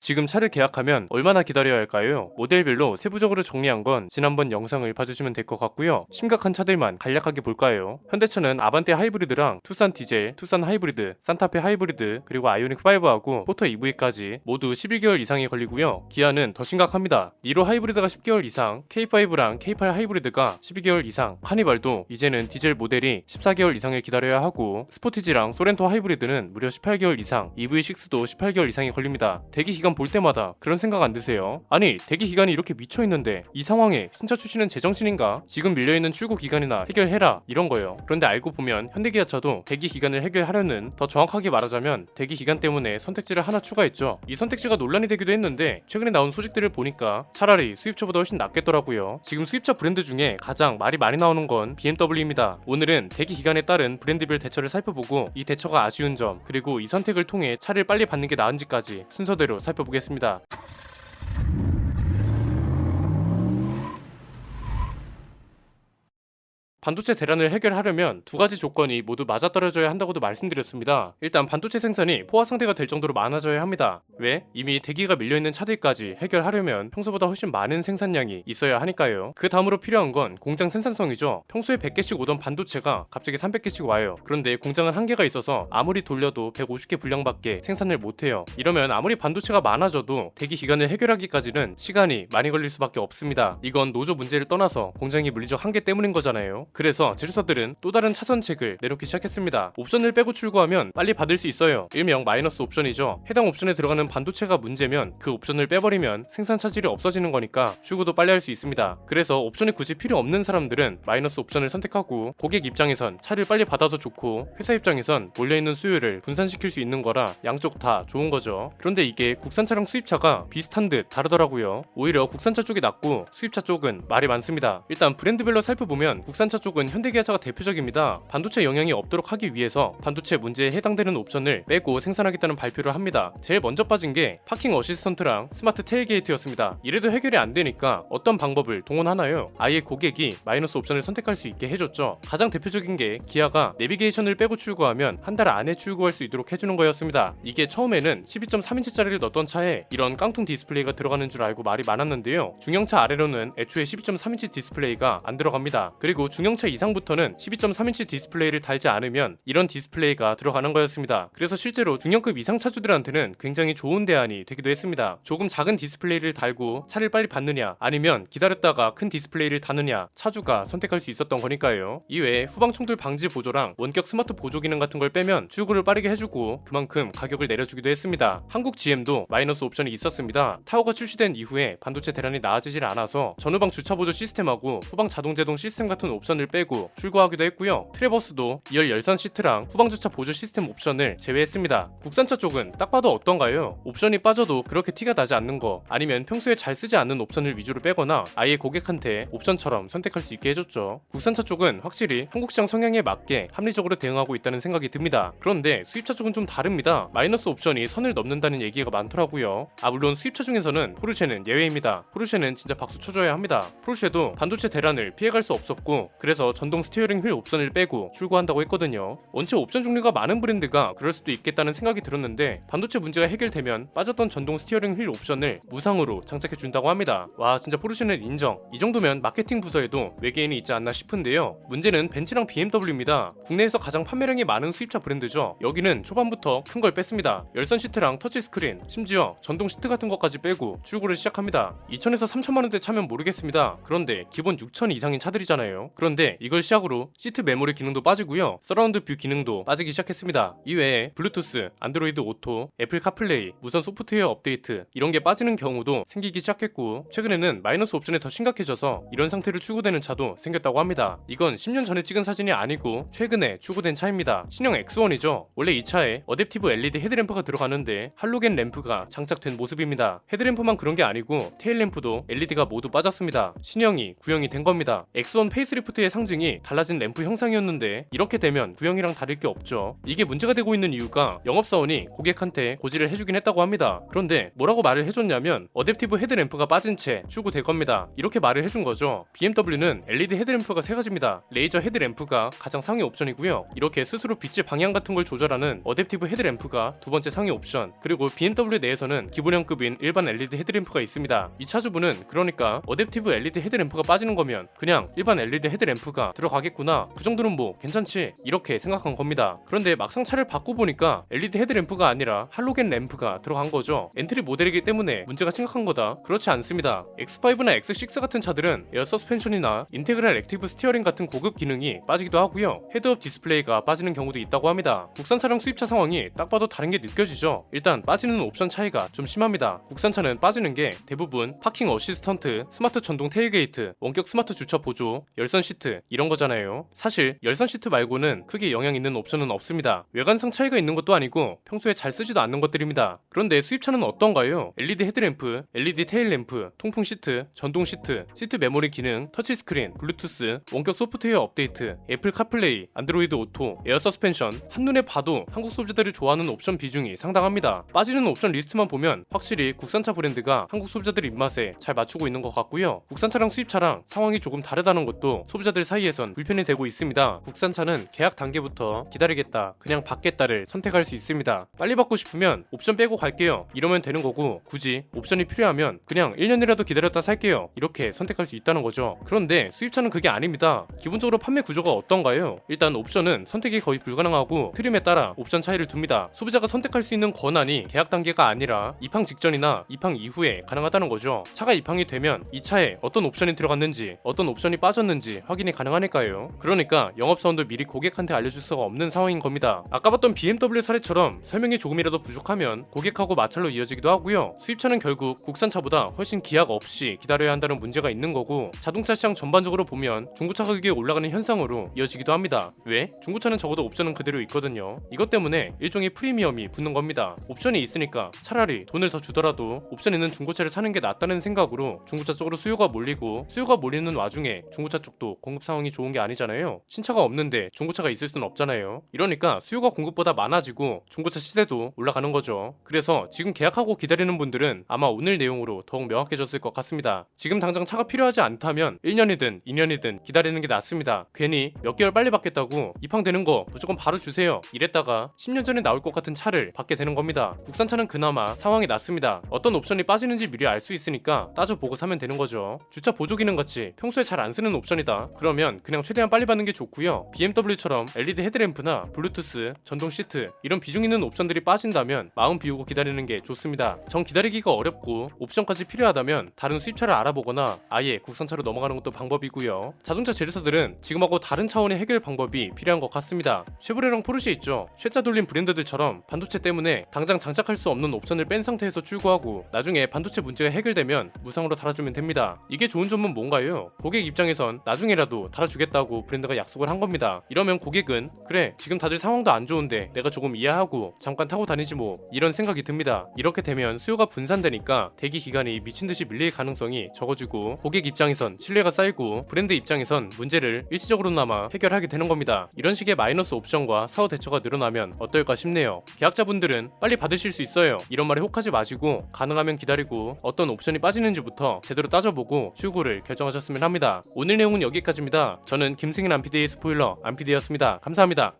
지금 차를 계약하면 얼마나 기다려야 할까요? 모델별로 세부적으로 정리한 건 지난번 영상을 봐주시면 될 것 같고요. 심각한 차들만 간략하게 볼까요? 현대차는 아반떼 하이브리드랑 투싼 디젤, 투싼 하이브리드, 산타페 하이브리드, 그리고 아이오닉 5하고 포터 EV까지 모두 11개월 이상이 걸리고요. 기아는 더 심각합니다. 니로 하이브리드가 10개월 이상, K5랑 K8 하이브리드가 12개월 이상, 카니발도 이제는 디젤 모델이 14개월 이상을 기다려야 하고, 스포티지랑 소렌토 하이브리드는 무려 18개월 이상, EV6도 18개월 이상이 걸립니다. 대기 기간 볼 때마다 그런 생각 안 드세요? 아니, 대기 기간이 이렇게 미쳐있는데 이 상황에 신차 출시는 제정신인가? 지금 밀려있는 출고 기간이나 해결해라, 이런 거예요. 그런데 알고 보면 현대기아차도 대기 기간을 해결하려는, 더 정확하게 말하자면 대기 기간 때문에 선택지를 하나 추가했죠. 이 선택지가 논란이 되기도 했는데 최근에 나온 소식들을 보니까 차라리 수입차보다 훨씬 낫겠더라고요. 지금 수입차 브랜드 중에 가장 말이 많이 나오는 건 BMW입니다. 오늘은 대기 기간에 따른 브랜드별 대처를 살펴보고 이 대처가 아쉬운 점, 그리고 이 선택을 통해 차를 빨리 받는 게 나은지까지 순서대로 살펴보겠습니다. 반도체 대란을 해결하려면 두 가지 조건이 모두 맞아떨어져야 한다고도 말씀드렸습니다. 일단 반도체 생산이 포화 상태가 될 정도로 많아져야 합니다. 왜? 이미 대기가 밀려있는 차들까지 해결하려면 평소보다 훨씬 많은 생산량이 있어야 하니까요. 그 다음으로 필요한 건 공장 생산성이죠. 평소에 100개씩 오던 반도체가 갑자기 300개씩 와요. 그런데 공장은 한계가 있어서 아무리 돌려도 150개 분량밖에 생산을 못해요. 이러면 아무리 반도체가 많아져도 대기 기간을 해결하기까지는 시간이 많이 걸릴 수밖에 없습니다. 이건 노조 문제를 떠나서 공장의 물리적 한계 때문인 거잖아요. 그래서 제조사들은 또 다른 차선책을 내놓기 시작했습니다. 옵션을 빼고 출고하면 빨리 받을 수 있어요. 일명 마이너스 옵션이죠. 해당 옵션에 들어가는 반도체가 문제면 그 옵션을 빼버리면 생산 차질이 없어지는 거니까 출고도 빨리 할 수 있습니다. 그래서 옵션이 굳이 필요 없는 사람들은 마이너스 옵션을 선택하고, 고객 입장에선 차를 빨리 받아서 좋고 회사 입장에선 몰려있는 수요를 분산시킬 수 있는 거라 양쪽 다 좋은 거죠. 그런데 이게 국산차랑 수입차가 비슷한 듯 다르더라고요. 오히려 국산차 쪽이 낫고 수입차 쪽은 말이 많습니다. 일단 브랜드별로 살펴보면 국산차 쪽은 현대기아차가 대표적입니다. 반도체 영향이 없도록 하기 위해서 반도체 문제에 해당되는 옵션을 빼고 생산하겠다는 발표를 합니다. 제일 먼저 빠진 게 파킹 어시스턴트랑 스마트 테일게이트였습니다. 이래도 해결이 안 되니까 어떤 방법을 동원하나요? 아예 고객이 마이너스 옵션을 선택할 수 있게 해줬죠. 가장 대표적인 게 기아가 내비게이션을 빼고 출고하면 한 달 안에 출고할 수 있도록 해주는 거였습니다. 이게 처음에는 12.3인치짜리를 넣었던 차에 이런 깡통 디스플레이가 들어가는 줄 알고 말이 많았는데요. 중형차 아래로는 애초에 12.3인치 디스플레이가 안 들어갑니다. 그리고 중형차 이상부터는 12.3인치 디스플레이를 달지 않으면 이런 디스플레이가 들어가는 거였습니다. 그래서 실제로 중형급 이상 차주들한테는 굉장히 좋은 대안이 되기도 했습니다. 조금 작은 디스플레이를 달고 차를 빨리 받느냐, 아니면 기다렸다가 큰 디스플레이를 다느냐, 차주가 선택할 수 있었던 거니까요. 이외에 후방 충돌 방지 보조랑 원격 스마트 보조 기능 같은 걸 빼면 출고를 빠르게 해주고 그만큼 가격을 내려주기도 했습니다. 한국 GM도 마이너스 옵션이 있었습니다. 타오가 출시된 이후에 반도체 대란이 나아지질 않아서 전후방 주차 보조 시스템하고 후방 자동 제동 시스템 같은 옵션을 빼고 출고하기도 했고요. 트레버스도 2열 열선 시트랑 후방 주차 보조 시스템 옵션을 제외했습니다. 국산차 쪽은 딱 봐도 어떤가요? 옵션이 빠져도 그렇게 티가 나지 않는 거, 아니면 평소에 잘 쓰지 않는 옵션을 위주로 빼거나 아예 고객한테 옵션처럼 선택할 수 있게 해줬죠. 국산차 쪽은 확실히 한국 시장 성향에 맞게 합리적으로 대응하고 있다는 생각이 듭니다. 그런데 수입차 쪽은 좀 다릅니다. 마이너스 옵션이 선을 넘는다는 얘기가 많더라고요. 물론 수입차 중에서는 포르쉐는 예외입니다. 포르쉐는 진짜 박수 쳐줘야 합니다. 포르쉐도 반도체 대란을 피해갈 수 없었고, 그래서 전동 스티어링 휠 옵션을 빼고 출고한다고 했거든요. 원체 옵션 종류가 많은 브랜드가 그럴 수도 있겠다는 생각이 들었는데, 반도체 문제가 해결되면 빠졌던 전동 스티어링 휠 옵션을 무상으로 장착해준다고 합니다. 와, 진짜 포르쉐는 인정. 이 정도면 마케팅 부서에도 외계인이 있지 않나 싶은데요. 문제는 벤츠랑 BMW입니다. 국내에서 가장 판매량이 많은 수입차 브랜드죠. 여기는 초반부터 큰 걸 뺐습니다. 열선 시트랑 터치 스크린, 심지어 전동 시트 같은 것까지 빼고 출고를 시작합니다. 2천에서 3천만 원대 차면 모르겠습니다. 그런데 기본 6천 이상인 차들이잖아요. 그런데 이걸 시작으로 시트 메모리 기능도 빠지고요, 서라운드 뷰 기능도 빠지기 시작했습니다. 이외에 블루투스, 안드로이드 오토, 애플 카플레이, 무선 소프트웨어 업데이트, 이런 게 빠지는 경우도 생기기 시작했고, 최근에는 마이너스 옵션이 더 심각해져서 이런 상태로 출고되는 차도 생겼다고 합니다. 이건 10년 전에 찍은 사진이 아니고 최근에 출고된 차입니다. 신형 X1이죠. 원래 이 차에 어댑티브 LED 헤드램프가 들어가는데 할로겐 램프가 장착된 모습입니다. 헤드램프만 그런 게 아니고 테일램프도 LED가 모두 빠졌습니다. 신형이 구형이 된 겁니다. X1 페이스리프트에 퀄리티의 상징이 달라진 램프 형상이었는데 이렇게 되면 구형이랑 다를 게 없죠. 이게 문제가 되고 있는 이유가 영업사원이 고객한테 고지를 해주긴 했다고 합니다. 그런데 뭐라고 말을 해줬냐면 어댑티브 헤드램프가 빠진 채 출고될 겁니다. 이렇게 말을 해준 거죠. BMW는 LED 헤드램프가 세 가지입니다. 레이저 헤드램프가 가장 상위 옵션이고요. 이렇게 스스로 빛의 방향 같은 걸 조절하는 어댑티브 헤드램프가 두 번째 상위 옵션, 그리고 BMW 내에서는 기본형급인 일반 LED 헤드램프가 있습니다. 이 차주분은 그러니까 어댑티브 LED 헤드램프가 빠지는 거면 그냥 일반 LED 헤드램프가 들어가겠구나, 그 정도는 뭐 괜찮지, 이렇게 생각한 겁니다. 그런데 막상 차를 바꿔보니까 LED 헤드램프가 아니라 할로겐 램프가 들어간 거죠. 엔트리 모델이기 때문에 문제가 심각한 거다? 그렇지 않습니다. X5나 X6 같은 차들은 에어 서스펜션이나 인테그랄 액티브 스티어링 같은 고급 기능이 빠지기도 하고요. 헤드업 디스플레이가 빠지는 경우도 있다고 합니다. 국산 차량 수입차 상황이 딱 봐도 다른 게 느껴지죠. 일단 빠지는 옵션 차이가 좀 심합니다. 국산차는 빠지는 게 대부분 파킹 어시스턴트, 스마트 전동 테일게이트, 원격 스마트 주차 보조, 열선 시트 이런 거잖아요. 사실 열선 시트 말고는 크게 영향 있는 옵션은 없습니다. 외관상 차이가 있는 것도 아니고 평소에 잘 쓰지도 않는 것들입니다. 그런데 수입차는 어떤가요? LED 헤드램프, LED 테일램프, 통풍 시트, 전동 시트, 시트 메모리 기능, 터치스크린, 블루투스, 원격 소프트웨어 업데이트, 애플 카플레이, 안드로이드 오토, 에어 서스펜션, 한눈에 봐도 한국 소비자들이 좋아하는 옵션 비중이 상당합니다. 빠지는 옵션 리스트만 보면 확실히 국산차 브랜드가 한국 소비자들 입맛에 잘 맞추고 있는 것 같고요. 국산차랑 수입차랑 상황이 조금 다르다는 것도 소비자들 사이에선 불편이 되고 있습니다. 국산차는 계약 단계부터 기다리겠다, 그냥 받겠다를 선택할 수 있습니다. 빨리 받고 싶으면 옵션 빼고 갈게요, 이러면 되는 거고, 굳이 옵션이 필요하면 그냥 1년이라도 기다렸다 살게요, 이렇게 선택할 수 있다는 거죠. 그런데 수입차는 그게 아닙니다. 기본적으로 판매 구조가 어떤가요? 일단 옵션은 선택이 거의 불가능하고 트림에 따라 옵션 차이를 둡니다. 소비자가 선택할 수 있는 권한이 계약 단계가 아니라 입항 직전이나 입항 이후에 가능하다는 거죠. 차가 입항이 되면 이 차에 어떤 옵션이 들어갔는지, 어떤 옵션이 빠졌는지 확인이 가능하니까요. 그러니까 영업사원도 미리 고객한테 알려줄 수가 없는 상황인 겁니다. 아까 봤던 BMW 사례처럼 설명이 조금이라도 부족하면 고객하고 마찰로 이어지기도 하고요. 수입차는 결국 국산차보다 훨씬 기약 없이 기다려야 한다는 문제가 있는 거고, 자동차 시장 전반적으로 보면 중고차 가격이 올라가는 현상으로 이어지기도 합니다. 왜? 중고차는 적어도 옵션은 그대로 있거든요. 이것 때문에 일종의 프리미엄이 붙는 겁니다. 옵션이 있으니까 차라리 돈을 더 주더라도 옵션 있는 중고차를 사는 게 낫다는 생각으로 중고차 쪽으로 수요가 몰리고, 수요가 몰리는 와중에 중고차 쪽도 공급 상황이 좋은 게 아니잖아요. 신차가 없는데 중고차가 있을 수는 없잖아요. 이러니까 수요가 공급보다 많아지고 중고차 시세도 올라가는 거죠. 그래서 지금 계약하고 기다리는 분들은 아마 오늘 내용으로 더욱 명확해졌을 것 같습니다. 지금 당장 차가 필요하지 않다면 1년이든 2년이든 기다리는 게 낫습니다. 괜히 몇 개월 빨리 받겠다고 입항되는 거 무조건 바로 주세요, 이랬다가 10년 전에 나올 것 같은 차를 받게 되는 겁니다. 국산차는 그나마 상황이 낫습니다. 어떤 옵션이 빠지는지 미리 알 수 있으니까 따져보고 사면 되는 거죠. 주차 보조 기능 같이 평소에 잘 안 쓰는 옵션이다, 그러면 그냥 최대한 빨리 받는 게 좋고요. BMW처럼 LED 헤드램프나 블루투스, 전동 시트 이런 비중 있는 옵션들이 빠진다면 마음 비우고 기다리는 게 좋습니다. 정 기다리기가 어렵고 옵션까지 필요하다면 다른 수입차를 알아보거나 아예 국산차로 넘어가는 것도 방법이고요. 자동차 제조사들은 지금하고 다른 차원의 해결 방법이 필요한 것 같습니다. 쉐보레랑 포르쉐 있죠. 쉐자 돌린 브랜드들처럼 반도체 때문에 당장 장착할 수 없는 옵션을 뺀 상태에서 출고하고 나중에 반도체 문제가 해결되면 무상으로 달아주면 됩니다. 이게 좋은 점은 뭔가요? 고객 입장에선 나중에라도 달아주겠다고 브랜드가 약속을 한 겁니다. 이러면 고객은 그래, 지금 다들 상황도 안 좋은데 내가 조금 이해하고 잠깐 타고 다니지 뭐, 이런 생각이 듭니다. 이렇게 되면 수요가 분산되니까 대기 기간이 미친듯이 밀릴 가능성이 적어지고, 고객 입장에선 신뢰가 쌓이고 브랜드 입장에선 문제를 일시적으로나마 해결하게 되는 겁니다. 이런 식의 마이너스 옵션과 사후 대처가 늘어나면 어떨까 싶네요. 계약자분들은 빨리 받으실 수 있어요, 이런 말에 혹하지 마시고 가능하면 기다리고 어떤 옵션이 빠지는지부터 제대로 따져보고 출고를 결정하셨으면 합니다. 오늘 내용은 여기까지입니다. 저는 김승인 안피디의 스포일러 안피디였습니다. 감사합니다.